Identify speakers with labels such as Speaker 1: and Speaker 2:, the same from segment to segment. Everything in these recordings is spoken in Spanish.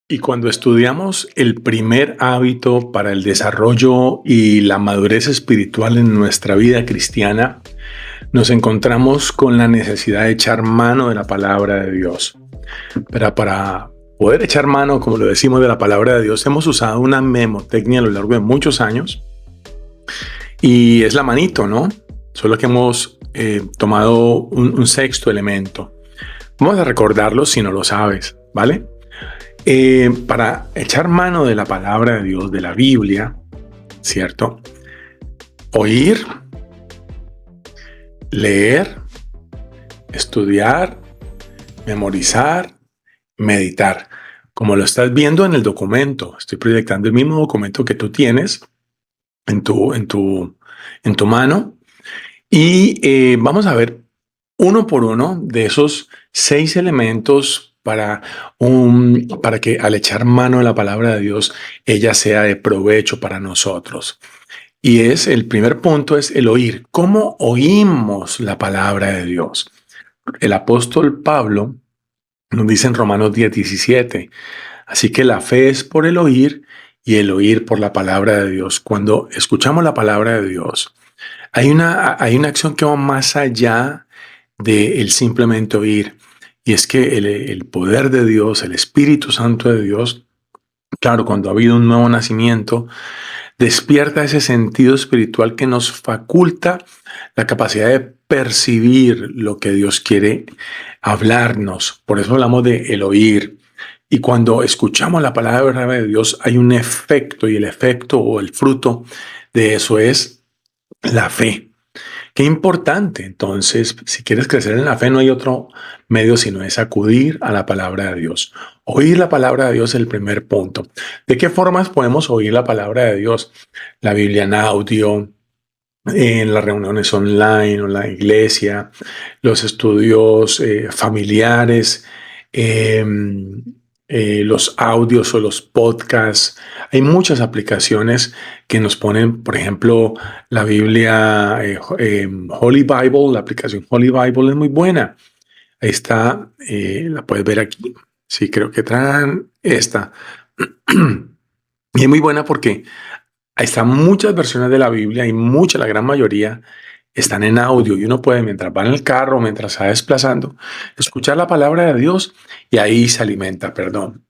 Speaker 1: Y cuando estudiamos el primer hábito para el desarrollo y la madurez espiritual en nuestra vida cristiana, nos encontramos con la necesidad de echar mano de la palabra de Dios. Pero para poder echar mano, como lo decimos, de la palabra de Dios, hemos usado una memotecnia a lo largo de muchos años y es la manito, ¿no? Solo que hemos tomado un sexto elemento. Vamos a recordarlo si no lo sabes, ¿vale? Para echar mano de la palabra de Dios, de la Biblia, ¿cierto? Oír, leer, estudiar, memorizar, meditar. Como lo estás viendo en el documento, estoy proyectando el mismo documento que tú tienes en tu mano y vamos a ver uno por uno de esos 6 elementos para que al echar mano de la palabra de Dios, ella sea de provecho para nosotros. Y el primer punto es el oír. ¿Cómo oímos la palabra de Dios? El apóstol Pablo nos dice en Romanos 10:17, así que la fe es por el oír y el oír por la palabra de Dios. Cuando escuchamos la palabra de Dios, hay una acción que va más allá de el simplemente oír. Y es que el poder de Dios, el Espíritu Santo de Dios, claro, cuando ha habido un nuevo nacimiento, despierta ese sentido espiritual que nos faculta la capacidad de percibir lo que Dios quiere hablarnos. Por eso hablamos de el oír. Y cuando escuchamos la palabra de Dios, hay un efecto, y el efecto o el fruto de eso es la fe. Qué importante. Entonces, si quieres crecer en la fe, no hay otro medio sino es acudir a la palabra de Dios. Oír la palabra de Dios es el primer punto. ¿De qué formas podemos oír la palabra de Dios? La Biblia en audio, en las reuniones online o en la iglesia, los estudios familiares, eh, los audios o los podcasts. Hay muchas aplicaciones que nos ponen, por ejemplo, la Biblia Holy Bible, la aplicación Holy Bible es muy buena. Ahí está, la puedes ver aquí. Sí, creo que traen esta. Y es muy buena porque ahí están muchas versiones de la Biblia y muchas, la gran mayoría, están en audio y uno puede, mientras va en el carro, mientras se va desplazando, escuchar la palabra de Dios y ahí se alimenta, perdón.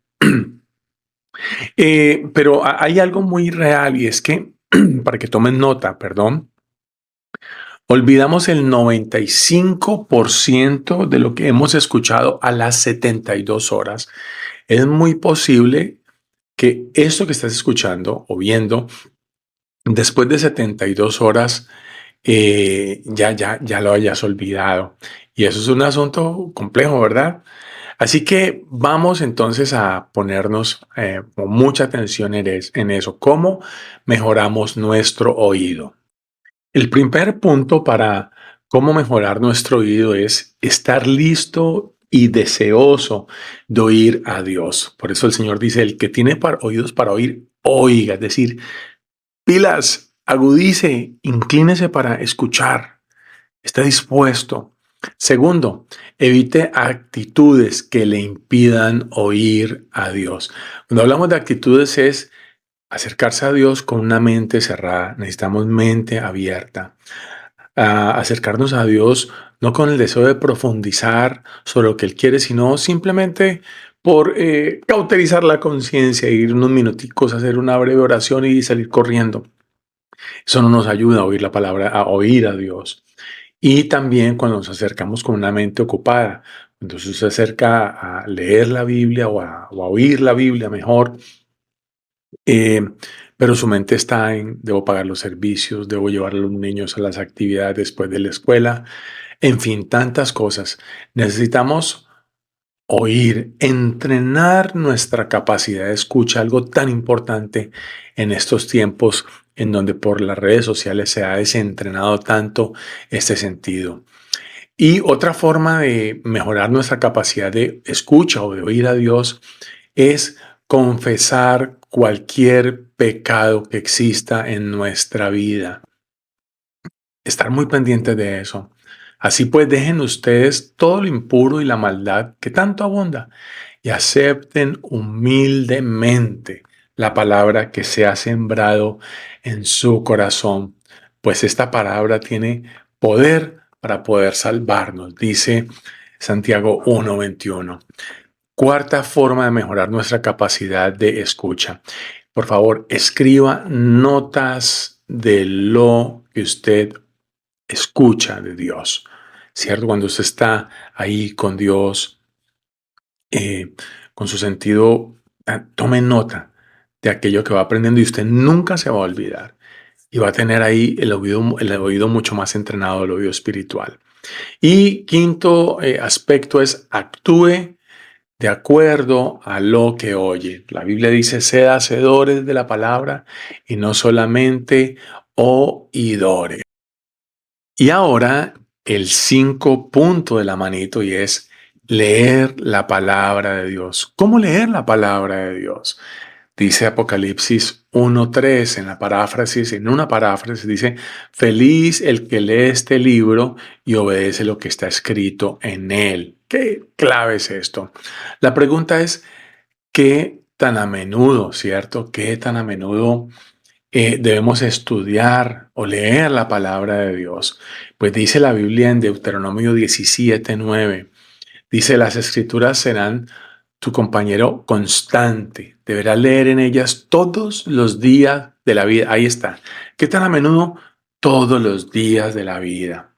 Speaker 1: Pero hay algo muy real y es que, para que tomen nota, perdón, olvidamos el 95% de lo que hemos escuchado a las 72 horas. Es muy posible que esto que estás escuchando o viendo después de 72 horas ya lo hayas olvidado. Y eso es un asunto complejo, ¿verdad? Así que vamos entonces a ponernos con mucha atención en eso. ¿Cómo mejoramos nuestro oído? El primer punto para cómo mejorar nuestro oído es estar listo y deseoso de oír a Dios. Por eso el Señor dice, el que tiene oídos para oír, oiga. Es decir, pilas, agudice, inclínese para escuchar, esté dispuesto. Segundo, evite actitudes que le impidan oír a Dios. Cuando hablamos de actitudes es acercarse a Dios con una mente cerrada. Necesitamos mente abierta. Acercarnos a Dios no con el deseo de profundizar sobre lo que Él quiere, sino simplemente por cauterizar la conciencia, ir unos minuticos, hacer una breve oración y salir corriendo. Eso no nos ayuda a oír la palabra, a oír a Dios. Y también cuando nos acercamos con una mente ocupada, entonces se acerca a leer la Biblia o a oír la Biblia mejor, eh, pero su mente está en, debo pagar los servicios, debo llevar a los niños a las actividades después de la escuela, en fin, tantas cosas. Necesitamos oír, entrenar nuestra capacidad de escucha, algo tan importante en estos tiempos en donde por las redes sociales se ha desentrenado tanto este sentido. Y otra forma de mejorar nuestra capacidad de escucha o de oír a Dios es confesar cualquier pecado que exista en nuestra vida. Estar muy pendientes de eso. Así pues, dejen ustedes todo lo impuro y la maldad que tanto abunda y acepten humildemente la palabra que se ha sembrado en su corazón, pues esta palabra tiene poder para poder salvarnos, dice Santiago 1:21. Cuarta forma de mejorar nuestra capacidad de escucha. Por favor, escriba notas de lo que usted escucha de Dios, ¿cierto? Cuando usted está ahí con Dios, eh, con su sentido, tome nota de aquello que va aprendiendo y usted nunca se va a olvidar. Y va a tener ahí el oído mucho más entrenado, el oído espiritual. Y quinto aspecto es actúe de acuerdo a lo que oye. La Biblia dice, sed hacedores de la palabra y no solamente oidores. Y ahora el 5 punto de la manito y es leer la palabra de Dios. ¿Cómo leer la palabra de Dios? Dice Apocalipsis 1:3 en la paráfrasis, en una paráfrasis dice, feliz el que lee este libro y obedece lo que está escrito en él. ¿Qué clave es esto? La pregunta es, ¿qué tan a menudo, cierto? ¿Qué tan a menudo debemos estudiar o leer la palabra de Dios? Pues dice la Biblia en Deuteronomio 17:9, dice, las escrituras serán tu compañero constante. Deberás leer en ellas todos los días de la vida. Ahí está. ¿Qué tan a menudo? Todos los días de la vida.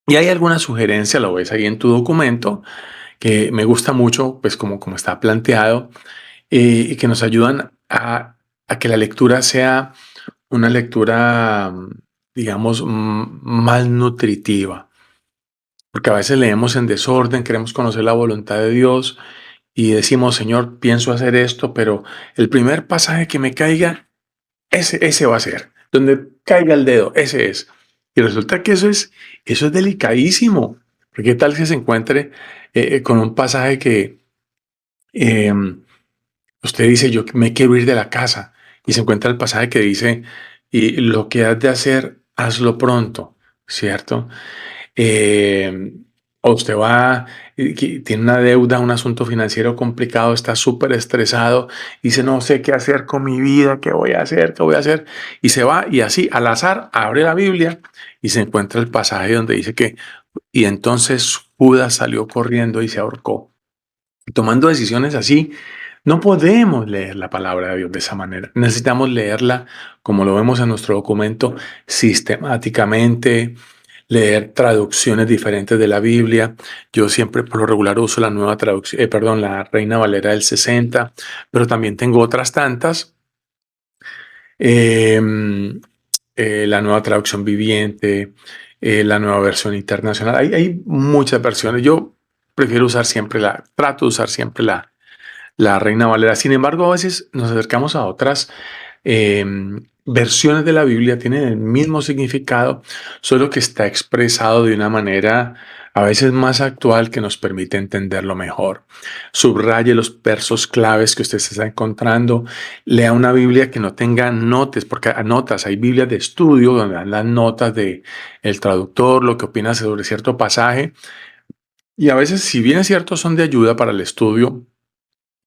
Speaker 1: Y hay alguna sugerencia, lo ves ahí en tu documento, que me gusta mucho, pues como está planteado, y que nos ayudan a que la lectura sea una lectura, digamos, más nutritiva. Porque a veces leemos en desorden, queremos conocer la voluntad de Dios y decimos, Señor, pienso hacer esto, pero el primer pasaje que me caiga, ese va a ser. Donde caiga el dedo, ese es. Y resulta que eso es delicadísimo. Porque qué tal que se encuentre con un pasaje que eh, usted dice, yo me quiero ir de la casa, y se encuentra el pasaje que dice, y lo que has de hacer, hazlo pronto, ¿cierto? Eh, o usted va, tiene una deuda, un asunto financiero complicado, está súper estresado, dice, no sé qué hacer con mi vida, qué voy a hacer, qué voy a hacer. Y se va y así, al azar, abre la Biblia y se encuentra el pasaje donde dice que, y entonces Judas salió corriendo y se ahorcó. Y tomando decisiones así, no podemos leer la palabra de Dios de esa manera. Necesitamos leerla, como lo vemos en nuestro documento, sistemáticamente, leer traducciones diferentes de la Biblia. Yo siempre por lo regular uso la nueva traducción, perdón, la Reina Valera del 60, pero también tengo otras tantas. Eh, la nueva traducción viviente, la nueva versión internacional. Hay muchas versiones. Yo prefiero usar siempre trato de usar siempre la Reina Valera. Sin embargo, a veces nos acercamos a otras eh, versiones de la Biblia, tienen el mismo significado, solo que está expresado de una manera a veces más actual que nos permite entenderlo mejor. Subraye los versos claves que usted se está encontrando. Lea una Biblia que no tenga notas, porque notas, hay Biblias de estudio donde dan las notas de el traductor, lo que opina sobre cierto pasaje. Y a veces, si bien es cierto, son de ayuda para el estudio,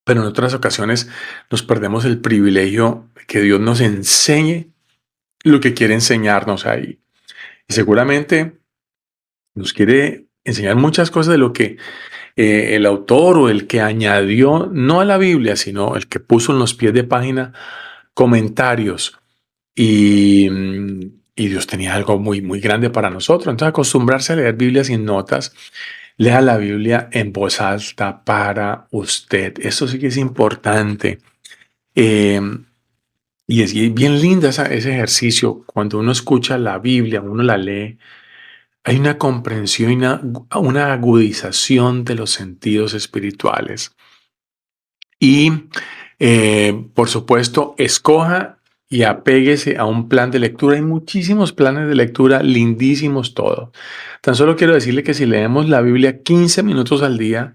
Speaker 1: pero en otras ocasiones nos perdemos el privilegio de que Dios nos enseñe lo que quiere enseñarnos ahí. Y seguramente nos quiere enseñar muchas cosas de lo que el autor o el que añadió, no a la Biblia, sino el que puso en los pies de página comentarios. Y Dios tenía algo muy, muy grande para nosotros. Entonces, acostumbrarse a leer Biblia sin notas, lea la Biblia en voz alta para usted. Eso sí que es importante. Eh, y es bien linda ese ejercicio. Cuando uno escucha la Biblia, uno la lee, hay una comprensión y una agudización de los sentidos espirituales. Y, por supuesto, escoja y apéguese a un plan de lectura. Hay muchísimos planes de lectura, lindísimos todos. Tan solo quiero decirle que si leemos la Biblia 15 minutos al día,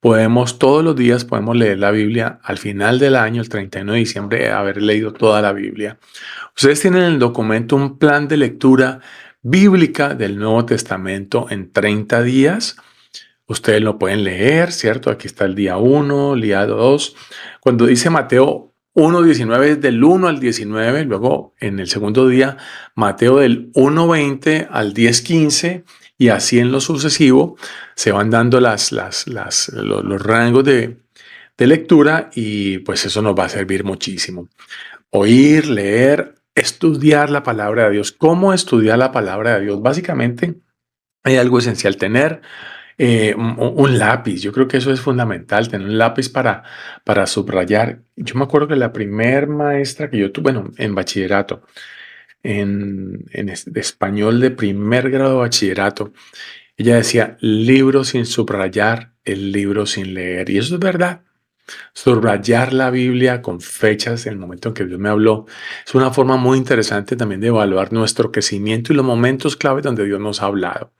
Speaker 1: todos los días podemos leer la Biblia al final del año, el 31 de diciembre, haber leído toda la Biblia. Ustedes tienen en el documento un plan de lectura bíblica del Nuevo Testamento en 30 días. Ustedes lo pueden leer, ¿cierto? Aquí está el día uno, el día 2. Cuando dice Mateo 1:19 es del 1 al 19, luego en el segundo día Mateo del 1:20 al 10:15 y así en lo sucesivo se van dando los rangos de lectura y pues eso nos va a servir muchísimo. Oír, leer, estudiar la palabra de Dios. ¿Cómo estudiar la palabra de Dios? Básicamente hay algo esencial, tener un lápiz. Yo creo que eso es fundamental, tener un lápiz para subrayar. Yo me acuerdo que la primer maestra que yo tuve, bueno, en bachillerato, de español de primer grado de bachillerato, ella decía, libro sin subrayar, el libro sin leer. Y eso es verdad. Subrayar la Biblia con fechas en el momento en que Dios me habló es una forma muy interesante también de evaluar nuestro crecimiento y los momentos clave donde Dios nos ha hablado.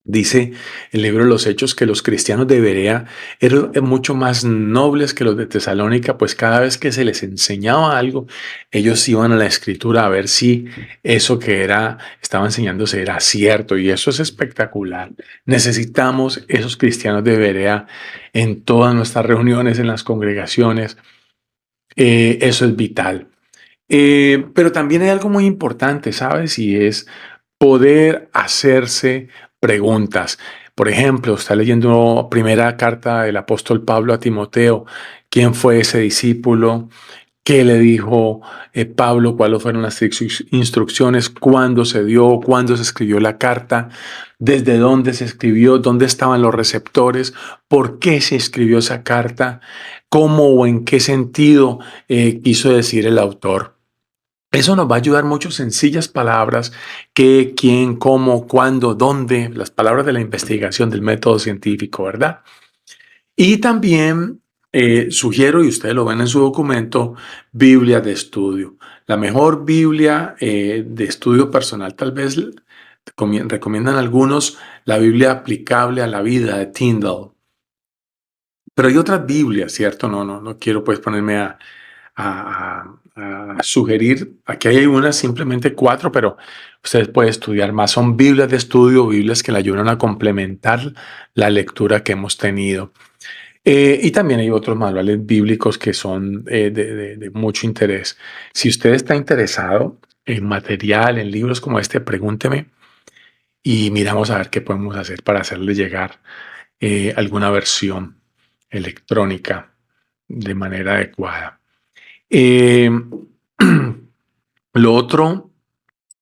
Speaker 1: Dice el libro de los Hechos que los cristianos de Berea eran mucho más nobles que los de Tesalónica, pues cada vez que se les enseñaba algo, ellos iban a la escritura a ver si eso que estaba enseñándose era cierto. Y eso es espectacular. Necesitamos esos cristianos de Berea en todas nuestras reuniones, en las congregaciones. Eso es vital. Pero también hay algo muy importante, ¿sabes? Y es poder hacerse preguntas. Por ejemplo, está leyendo primera carta del apóstol Pablo a Timoteo. ¿Quién fue ese discípulo? ¿Qué le dijo Pablo? ¿Cuáles fueron las instrucciones? ¿Cuándo se dio? ¿Cuándo se escribió la carta? ¿Desde dónde se escribió? ¿Dónde estaban los receptores? ¿Por qué se escribió esa carta? ¿Cómo o en qué sentido quiso decir el autor? Eso nos va a ayudar mucho, sencillas palabras, qué, quién, cómo, cuándo, dónde, las palabras de la investigación del método científico, ¿verdad? Y también sugiero, y ustedes lo ven en su documento, Biblia de estudio. La mejor Biblia de estudio personal, tal vez recomiendan algunos la Biblia aplicable a la vida de Tyndale. Pero hay otras Biblias, ¿cierto? No quiero pues ponerme a sugerir. Aquí hay unas, simplemente 4, pero ustedes pueden estudiar más. Son Biblias de estudio, Biblias que le ayudan a complementar la lectura que hemos tenido. Y también hay otros manuales bíblicos que son de mucho interés. Si usted está interesado en material, en libros como este, pregúnteme y miramos a ver qué podemos hacer para hacerle llegar alguna versión electrónica de manera adecuada. Eh, lo otro,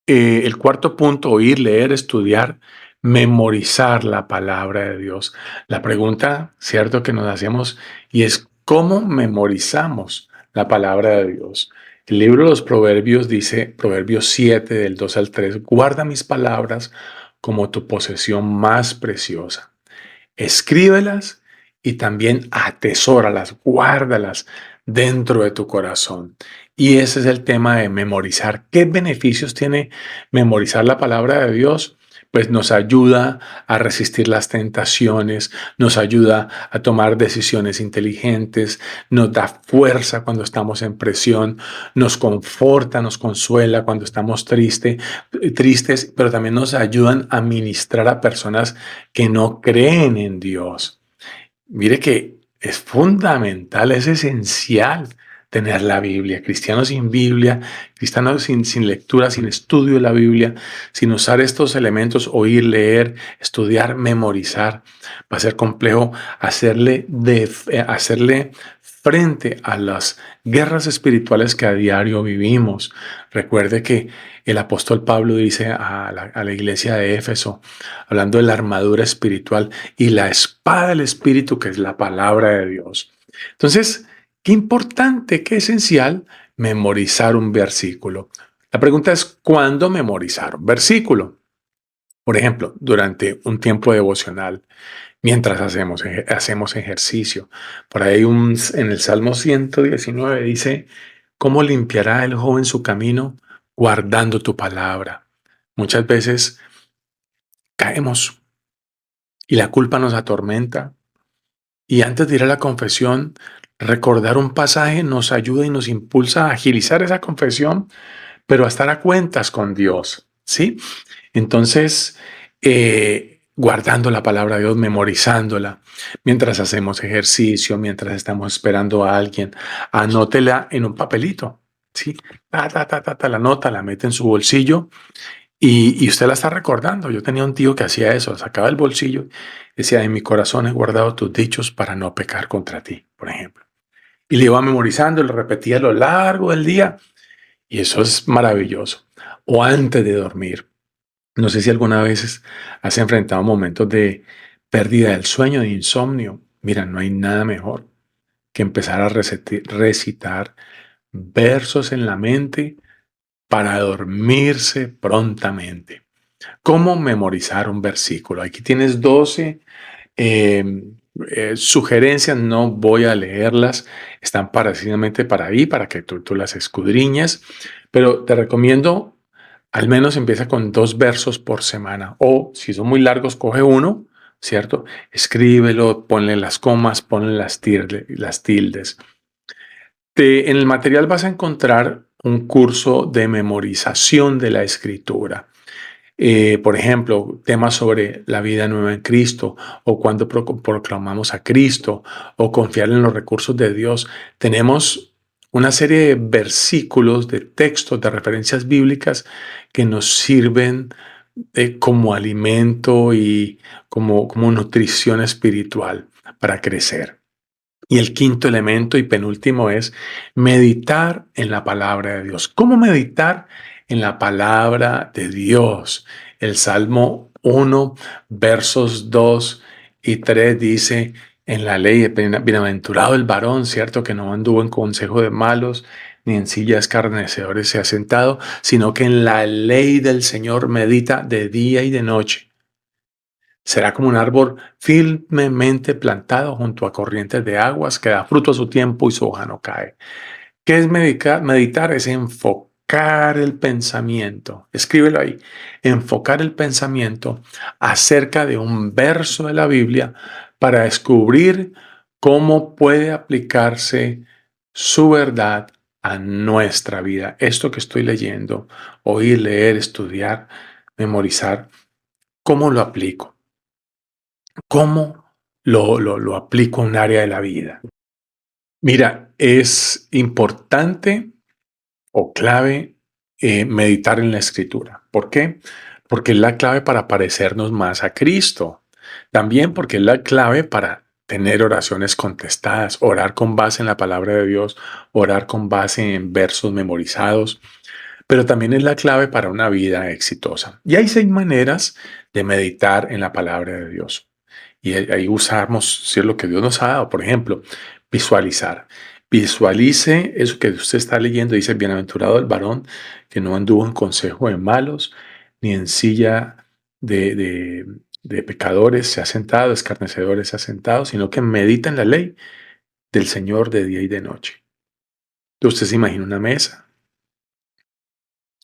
Speaker 1: el cuarto punto, oír, leer, estudiar, memorizar la palabra de Dios. La pregunta, cierto, que nos hacemos y es ¿cómo memorizamos la palabra de Dios? El libro de los Proverbios dice, Proverbios 7, del 2 al 3, guarda mis palabras como tu posesión más preciosa. Escríbelas y también atesóralas, guárdalas dentro de tu corazón. Y ese es el tema de memorizar. ¿Qué beneficios tiene memorizar la palabra de Dios? Pues nos ayuda a resistir las tentaciones, nos ayuda a tomar decisiones inteligentes, nos da fuerza cuando estamos en presión, nos conforta, nos consuela cuando estamos tristes, pero también nos ayudan a ministrar a personas que no creen en Dios. Mire que es fundamental, es esencial tener la Biblia. Cristianos sin Biblia, cristianos sin lectura, sin estudio de la Biblia, sin usar estos elementos, oír, leer, estudiar, memorizar, va a ser complejo hacerle frente a las guerras espirituales que a diario vivimos. Recuerde que el apóstol Pablo dice a la iglesia de Éfeso, hablando de la armadura espiritual y la espada del Espíritu, que es la palabra de Dios. Entonces, qué importante, qué esencial memorizar un versículo. La pregunta es, ¿cuándo memorizar un versículo? Por ejemplo, durante un tiempo devocional, mientras hacemos ejercicio. Por ahí en el Salmo 119 dice, ¿cómo limpiará el joven su camino? Guardando tu palabra. Muchas veces caemos y la culpa nos atormenta. Y antes de ir a la confesión, recordar un pasaje nos ayuda y nos impulsa a agilizar esa confesión, pero a estar a cuentas con Dios, ¿sí? Entonces, guardando la palabra de Dios, memorizándola, mientras hacemos ejercicio, mientras estamos esperando a alguien, anótela en un papelito, ¿sí? La nota, la mete en su bolsillo y usted la está recordando. Yo tenía un tío que hacía eso, sacaba el bolsillo, decía, en mi corazón he guardado tus dichos para no pecar contra ti, por ejemplo. Y le iba memorizando, lo repetía a lo largo del día y eso es maravilloso. O antes de dormir. No sé si alguna vez has enfrentado momentos de pérdida del sueño, de insomnio. Mira, no hay nada mejor que empezar a recitar versos en la mente para dormirse prontamente. ¿Cómo memorizar un versículo? Aquí tienes 12 eh, sugerencias, no voy a leerlas, están precisamente para ahí, para que tú las escudriñes, pero te recomiendo al menos empieza con 2 versos por semana o si son muy largos, coge uno, ¿cierto? Escríbelo, ponle las comas, ponle las tildes. En el material vas a encontrar un curso de memorización de la escritura. Por ejemplo, temas sobre la vida nueva en Cristo o cuando proclamamos a Cristo o confiar en los recursos de Dios. Tenemos una serie de versículos, de textos, de referencias bíblicas que nos sirven como alimento y como nutrición espiritual para crecer. Y el quinto elemento y penúltimo es meditar en la palabra de Dios. ¿Cómo meditar en la palabra de Dios? El Salmo 1, versos 2 y 3 dice, en la ley, bienaventurado el varón, cierto, que no anduvo en consejo de malos, ni en sillas escarnecedores se ha sentado, sino que en la ley del Señor medita de día y de noche. Será como un árbol firmemente plantado junto a corrientes de aguas que da fruto a su tiempo y su hoja no cae. ¿Qué es meditar? Meditar es enfocar el pensamiento. Escríbelo ahí. Enfocar el pensamiento acerca de un verso de la Biblia para descubrir cómo puede aplicarse su verdad a nuestra vida. Esto que estoy leyendo, oír, leer, estudiar, memorizar, ¿cómo lo aplico? ¿Cómo lo aplico a un área de la vida? Mira, es importante o clave meditar en la escritura. ¿Por qué? Porque es la clave para parecernos más a Cristo. También porque es la clave para tener oraciones contestadas, orar con base en la palabra de Dios, orar con base en versos memorizados, pero también es la clave para una vida exitosa. Y hay 6 maneras de meditar en la palabra de Dios. Y ahí usamos sí, lo que Dios nos ha dado. Por ejemplo, visualizar. Visualice eso que usted está leyendo. Dice, bienaventurado el varón que no anduvo en consejo de malos, ni en silla de, de, de pecadores se ha sentado, escarnecedores se ha sentado, sino que medita en la ley del Señor de día y de noche. Usted se imagina una mesa,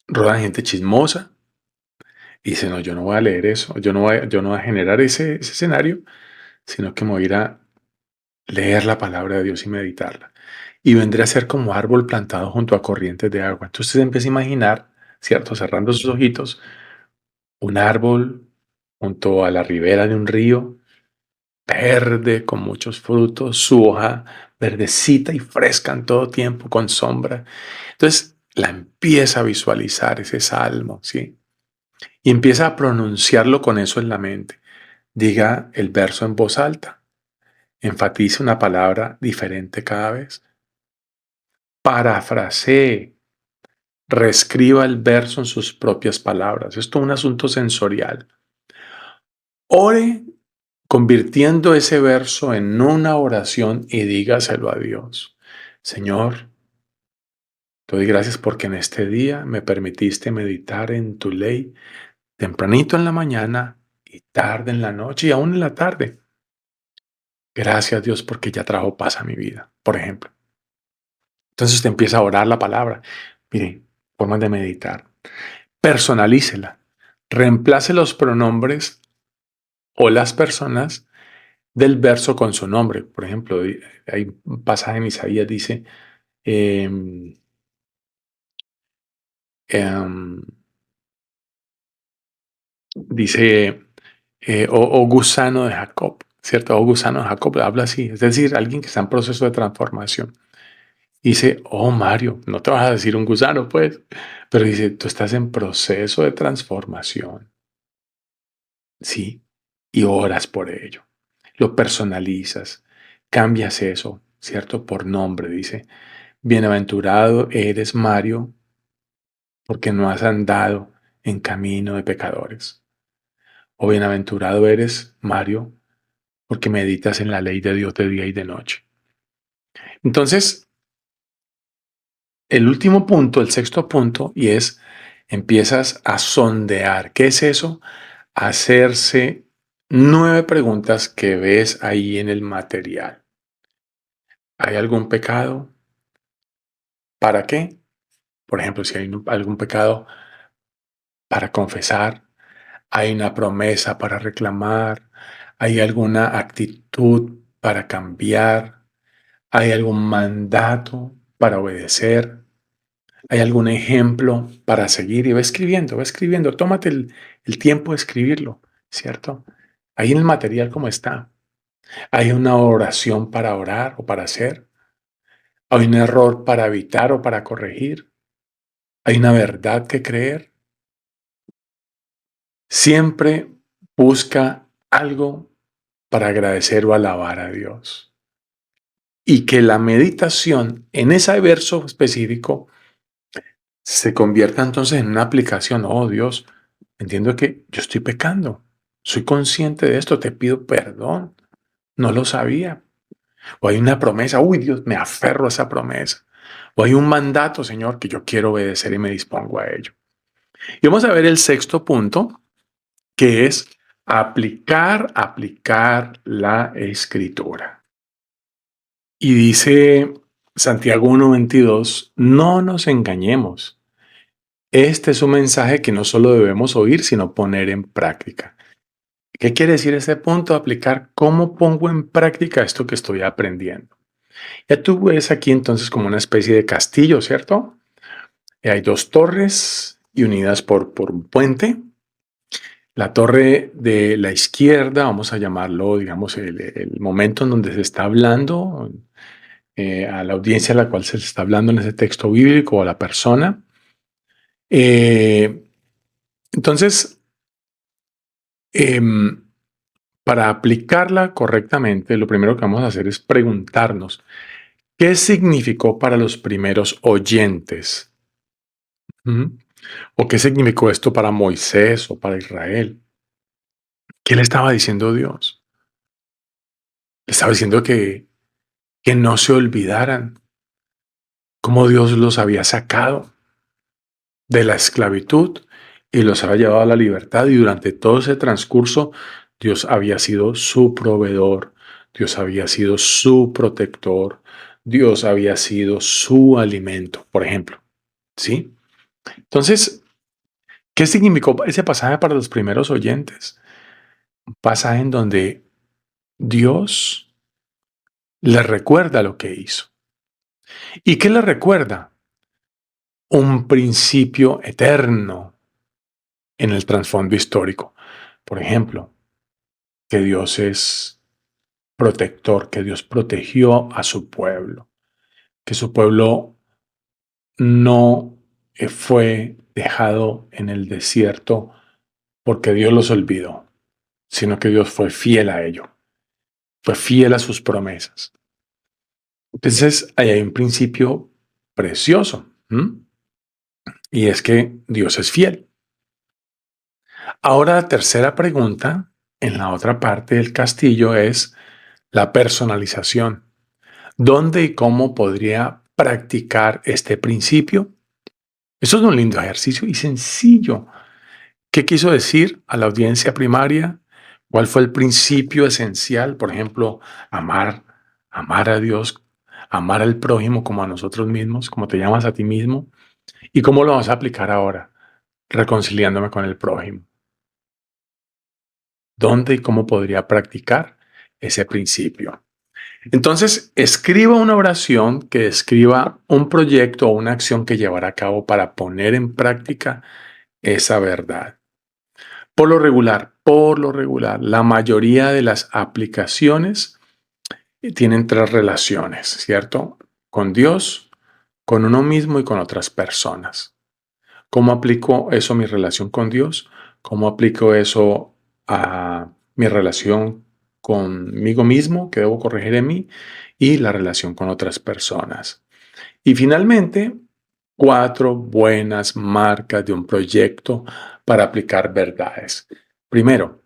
Speaker 1: rodeada de gente chismosa, y dice, no, yo no voy a leer eso, yo no voy a generar ese escenario, sino que me voy a ir a leer la palabra de Dios y meditarla. Y vendré a ser como árbol plantado junto a corrientes de agua. Entonces usted empieza a imaginar, ¿cierto? Cerrando sus ojitos, un árbol junto a la ribera de un río, verde, con muchos frutos, su hoja verdecita y fresca en todo tiempo, con sombra. Entonces la empieza a visualizar ese salmo, ¿sí? Y empieza a pronunciarlo con eso en la mente. Diga el verso en voz alta. Enfatice una palabra diferente cada vez. Parafrasee, reescriba el verso en sus propias palabras. Esto es un asunto sensorial. Ore convirtiendo ese verso en una oración y dígaselo a Dios. Señor, te doy gracias porque en este día me permitiste meditar en tu ley tempranito en la mañana y tarde en la noche y aún en la tarde. Gracias Dios porque ya trajo paz a mi vida, por ejemplo. Entonces usted empieza a orar la palabra. Mire, formas de meditar. Personalícela. Reemplace los pronombres o las personas del verso con su nombre. Por ejemplo, hay un pasaje en Isaías dice, em, em, dice o gusano de Jacob, ¿cierto? O gusano de Jacob habla así, es decir, alguien que está en proceso de transformación. Dice, oh Mario, no te vas a decir un gusano, pues, pero dice, tú estás en proceso de transformación, ¿sí? Y oras por ello. Lo personalizas, cambias eso, ¿cierto? Por nombre, dice, bienaventurado eres Mario, porque no has andado en camino de pecadores. O bienaventurado eres Mario, porque meditas en la ley de Dios de día y de noche. Entonces, el último punto, el sexto punto, y es, empiezas a sondear. ¿Qué es eso? Hacerse 9 preguntas que ves ahí en el material. ¿Hay algún pecado? ¿Para qué? Por ejemplo, si hay algún pecado para confesar, hay una promesa para reclamar, hay alguna actitud para cambiar, hay algún mandato para obedecer, hay algún ejemplo para seguir y va escribiendo, tómate el tiempo de escribirlo, ¿cierto? Ahí en el material como está. Hay una oración para orar o para hacer, hay un error para evitar o para corregir, hay una verdad que creer. Siempre busca algo para agradecer o alabar a Dios. Y que la meditación en ese verso específico se convierta entonces en una aplicación. Oh Dios, entiendo que yo estoy pecando. Soy consciente de esto, te pido perdón. No lo sabía. O hay una promesa, uy Dios, me aferro a esa promesa. O hay un mandato, Señor, que yo quiero obedecer y me dispongo a ello. Y vamos a ver el sexto punto, que es aplicar la escritura. Y dice Santiago 1:22, no nos engañemos. Este es un mensaje que no solo debemos oír, sino poner en práctica. ¿Qué quiere decir este punto? Aplicar cómo pongo en práctica esto que estoy aprendiendo. Ya tú ves aquí entonces como una especie de castillo, ¿cierto? Hay 2 torres y unidas por un puente. La torre de la izquierda, vamos a llamarlo, digamos, el momento en donde se está hablando, a la audiencia a la cual se le está hablando en ese texto bíblico o a la persona. Eh, entonces, em, para aplicarla correctamente, lo primero que vamos a hacer es preguntarnos, ¿qué significó para los primeros oyentes? ¿Mm? ¿O qué significó esto para Moisés o para Israel? ¿Qué le estaba diciendo Dios? Le estaba diciendo que no se olvidaran cómo Dios los había sacado de la esclavitud y los había llevado a la libertad, y durante todo ese transcurso Dios había sido su proveedor, Dios había sido su protector, Dios había sido su alimento, por ejemplo. ¿Sí? Entonces, ¿qué significó ese pasaje para los primeros oyentes? Un pasaje en donde Dios les recuerda lo que hizo. ¿Y qué les recuerda? Un principio eterno en el trasfondo histórico. Por ejemplo, que Dios es protector, que Dios protegió a su pueblo, que su pueblo no fue dejado en el desierto porque Dios los olvidó, sino que Dios fue fiel a ello, fue fiel a sus promesas. Entonces, ahí hay un principio precioso, ¿m? Y es que Dios es fiel. Ahora, la tercera pregunta en la otra parte del castillo es la personalización. ¿Dónde y cómo podría practicar este principio? Eso es un lindo ejercicio y sencillo. ¿Qué quiso decir a la audiencia primaria? ¿Cuál fue el principio esencial? Por ejemplo, amar a Dios, amar al prójimo como a nosotros mismos, como te llamas a ti mismo. ¿Y cómo lo vamos a aplicar ahora? Reconciliándome con el prójimo. ¿Dónde y cómo podría practicar ese principio? Entonces, escriba una oración que describa un proyecto o una acción que llevará a cabo para poner en práctica esa verdad. Por lo regular, la mayoría de las aplicaciones tienen tres relaciones, ¿cierto? Con Dios, con uno mismo y con otras personas. ¿Cómo aplico eso a mi relación con Dios? ¿Cómo aplico eso a mi relación conmigo mismo, que debo corregir en mí, y la relación con otras personas? Y finalmente, cuatro buenas marcas de un proyecto para aplicar verdades. Primero,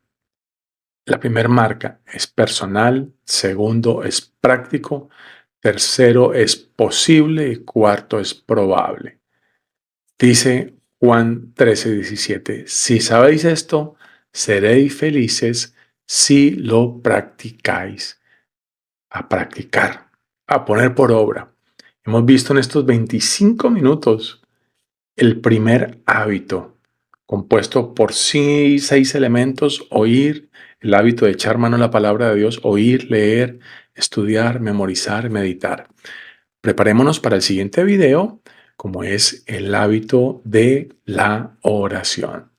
Speaker 1: la primera marca es personal, segundo es práctico, tercero es posible y cuarto es probable. Dice Juan 13:17, si sabéis esto, seréis felices si lo practicáis. A practicar, a poner por obra. Hemos visto en estos 25 minutos el primer hábito, compuesto por seis elementos: oír, el hábito de echar mano a la palabra de Dios, oír, leer, estudiar, memorizar, meditar. Preparémonos para el siguiente video, como es el hábito de la oración.